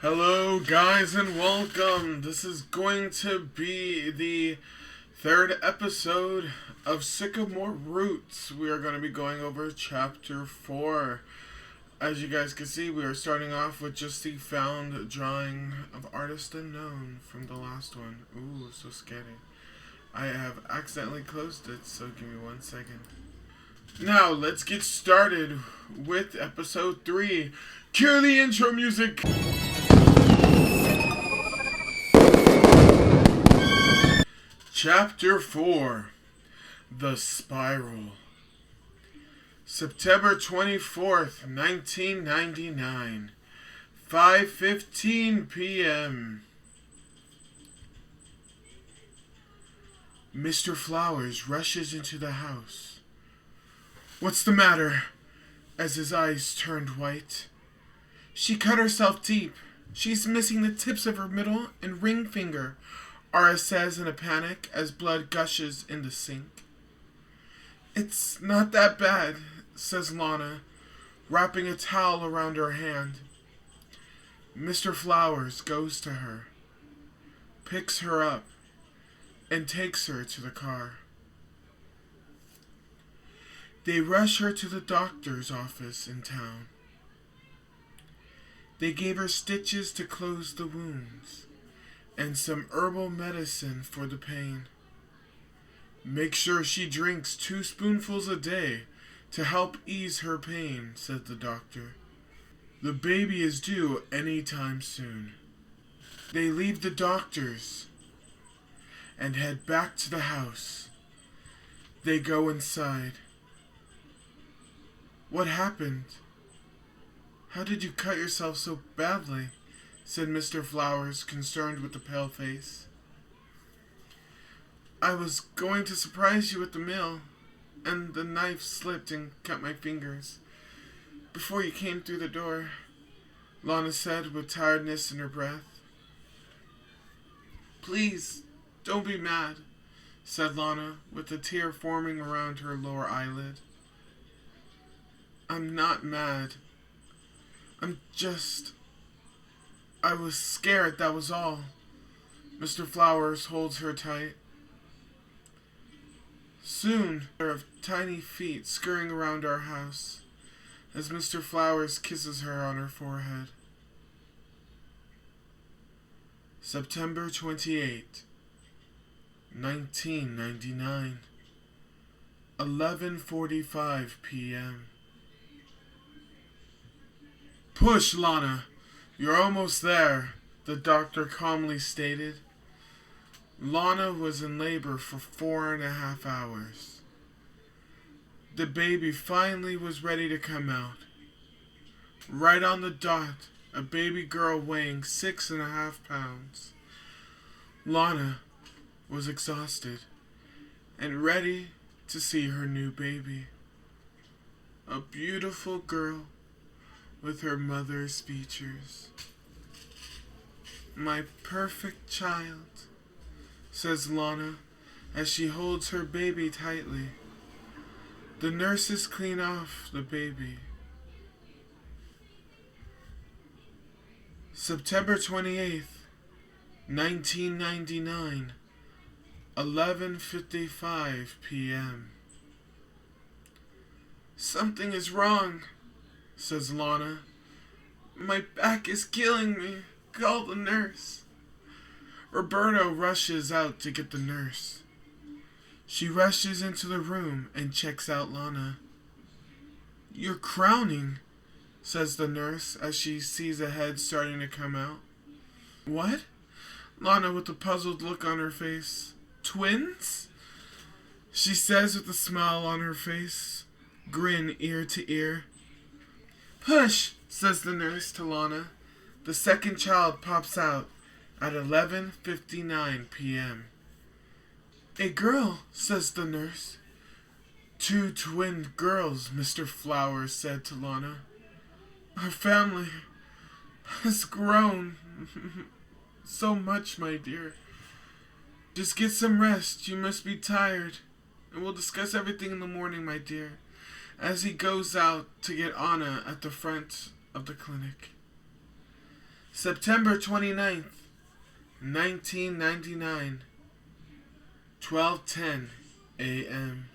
Hello guys and welcome. This is going to be the third episode of Sycamore Roots. We are going to be going over chapter 4. As you guys can see, we are starting off with just the found drawing of Artist Unknown from the last one. Ooh, so scary. I have accidentally closed it, so give me 1 second. Now, let's get started with episode 3. Cue the intro music! Chapter 4. The Spiral. September 24th, 1999. 5:15 p.m. Mr. Flowers rushes into the house. "What's the matter?" as his eyes turned white. "She cut herself deep. She's missing the tips of her middle and ring finger," Ara says in a panic as blood gushes in the sink. "It's not that bad," says Lana, wrapping a towel around her hand. Mr. Flowers goes to her, picks her up, and takes her to the car. They rush her to the doctor's office in town. They gave her stitches to close the wounds and some herbal medicine for the pain. "Make sure she drinks 2 spoonfuls a day to help ease her pain," said the doctor. "The baby is due any time soon." They leave the doctor's and head back to the house. They go inside. "What happened? How did you cut yourself so badly?" said Mr. Flowers, concerned with the pale face. "I was going to surprise you at the mill, and the knife slipped and cut my fingers before you came through the door," Lana said with tiredness in her breath. "Please, don't be mad," said Lana, with a tear forming around her lower eyelid. "I'm not mad. I was scared, that was all." Mr. Flowers holds her tight. Soon, there are tiny feet scurrying around our house as Mr. Flowers kisses her on her forehead. September 28, 1999. 11:45 p.m. "Push, Lana. You're almost there," the doctor calmly stated. Lana was in labor for 4.5 hours. The baby finally was ready to come out. Right on the dot, a baby girl weighing 6.5 pounds. Lana was exhausted and ready to see her new baby. A beautiful girl with her mother's features. "My perfect child," says Lana as she holds her baby tightly. The nurses clean off the baby. September 28th, 1999. 11:55 p.m. "Something is wrong," says Lana. "My back is killing me. Call the nurse." Roberto rushes out to get the nurse. She rushes into the room and checks out Lana. "You're crowning," says the nurse as she sees a head starting to come out. "What?" Lana with a puzzled look on her face. "Twins?" she says with a smile on her face, grin ear to ear. "Push," says the nurse to Lana. The second child pops out at 11:59 p.m. "A girl," says the nurse. "2 twin girls," Mr. Flowers said to Lana. "Our family has grown so much, my dear. Just get some rest. You must be tired. And we'll discuss everything in the morning, my dear," as he goes out to get Anna at the front of the clinic. September 29th, 1999, 12:10 a.m.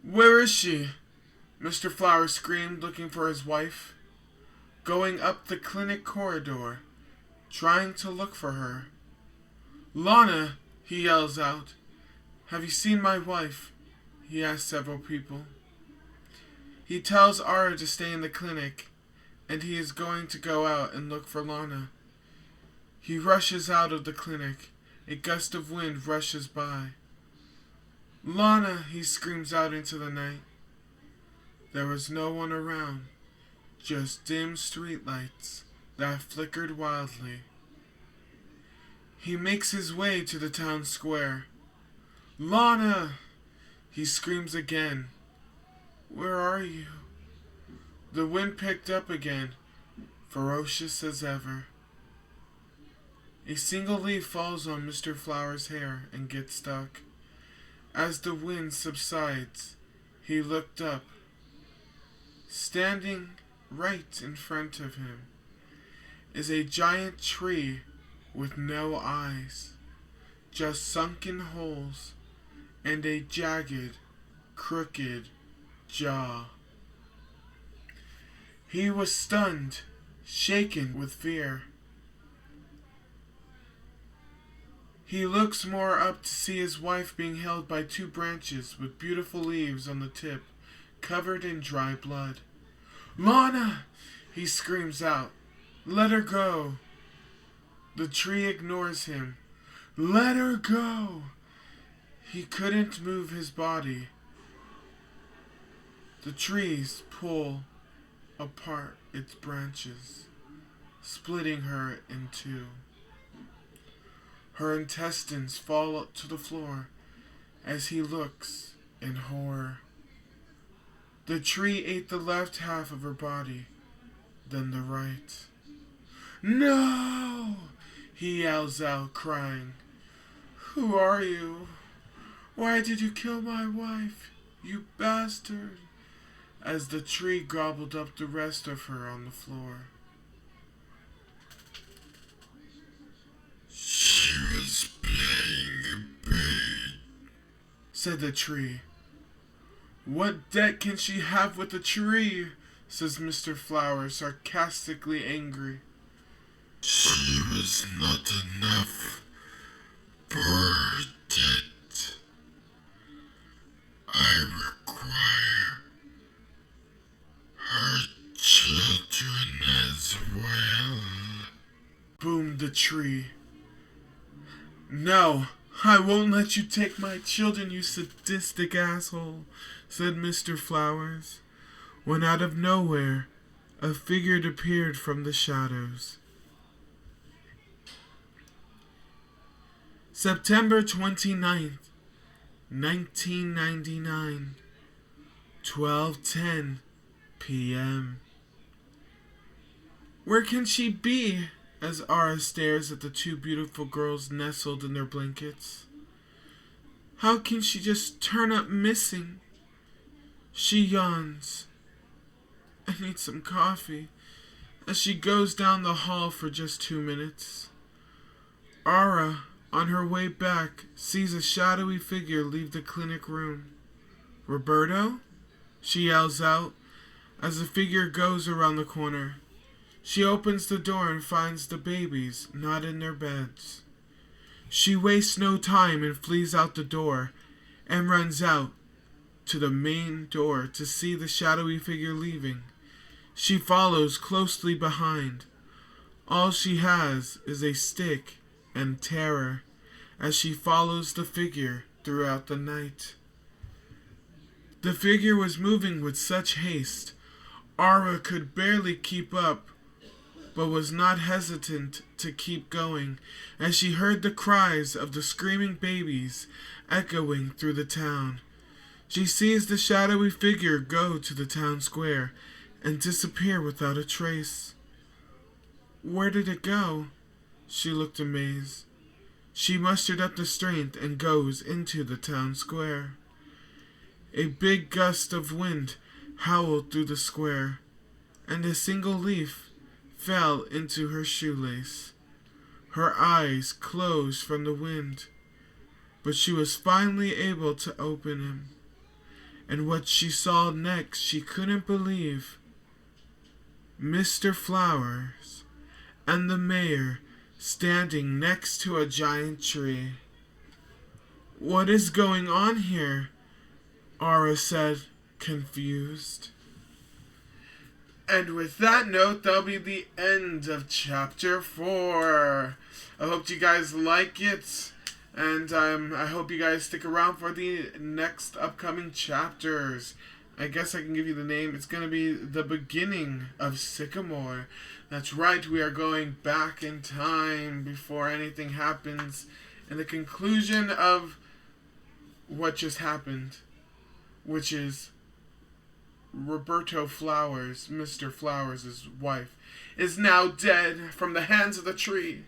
Where is she? Mr. Flowers screamed, looking for his wife. Going up the clinic corridor, trying to look for her. Lana, he yells out. Have you seen my wife? He asks several people. He tells Ara to stay in the clinic, and he is going to go out and look for Lana. He rushes out of the clinic. A gust of wind rushes by. Lana, he screams out into the night. There was no one around, just dim streetlights that flickered wildly. He makes his way to the town square. Lana! He screams again. Where are you? The wind picked up again, ferocious as ever. A single leaf falls on Mr. Flower's hair and gets stuck. As the wind subsides, he looked up. Standing right in front of him is a giant tree with no eyes, just sunken holes and a jagged, crooked jaw. He was stunned, shaken with fear. He looks more up to see his wife being held by two branches with beautiful leaves on the tip, covered in dry blood. Lana! He screams out. Let her go. The tree ignores him. Let her go! He couldn't move his body. The trees pull apart its branches, splitting her in two. Her intestines fall to the floor as he looks in horror. The tree ate the left half of her body, then the right. No! He yells out, crying. Who are you? Why did you kill my wife, you bastard? As the tree gobbled up the rest of her on the floor. She was playing a bird, said the tree. What debt can she have with the tree? Says Mr. Flower, sarcastically angry. She was not enough for her debt. I require her children as well. Boomed the tree. No, I won't let you take my children, you sadistic asshole, said Mr. Flowers, when out of nowhere a figure appeared from the shadows. September 29th, 1999, 12:10 p.m. Where can she be? As Ara stares at the two beautiful girls nestled in their blankets. How can she just turn up missing? She yawns. I need some coffee, as she goes down the hall for just 2 minutes. Ara, on her way back, sees a shadowy figure leave the clinic room. Roberto? She yells out, as the figure goes around the corner. She opens the door and finds the babies not in their beds. She wastes no time and flees out the door and runs out to the main door to see the shadowy figure leaving. She follows closely behind. All she has is a stick and terror as she follows the figure throughout the night. The figure was moving with such haste, Ara could barely keep up, but was not hesitant to keep going as she heard the cries of the screaming babies echoing through the town. She sees the shadowy figure go to the town square and disappear without a trace. Where did it go? She looked amazed. She mustered up the strength and goes into the town square. A big gust of wind howled through the square, and a single leaf fell into her shoelace. Her eyes closed from the wind, but she was finally able to open them. And what she saw next she couldn't believe. Mr. Flowers and the mayor standing next to a giant tree. "What is going on here?" Aura said, confused. And with that note, that'll be the end of chapter 4. I hope you guys like it, and I hope you guys stick around for the next upcoming chapters. I guess I can give you the name. It's going to be the beginning of Sycamore. That's right, we are going back in time before anything happens, and the conclusion of what just happened, which is Roberto Flowers, Mr. Flowers' wife, is now dead from the hands of the tree.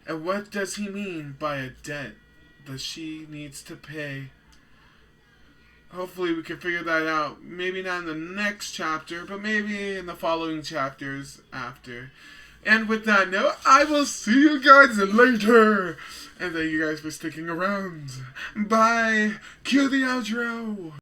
And what does he mean by a debt that she needs to pay? Hopefully we can figure that out. Maybe not in the next chapter, but maybe in the following chapters after. And with that note, I will see you guys later. And thank you guys for sticking around. Bye. Cue the outro.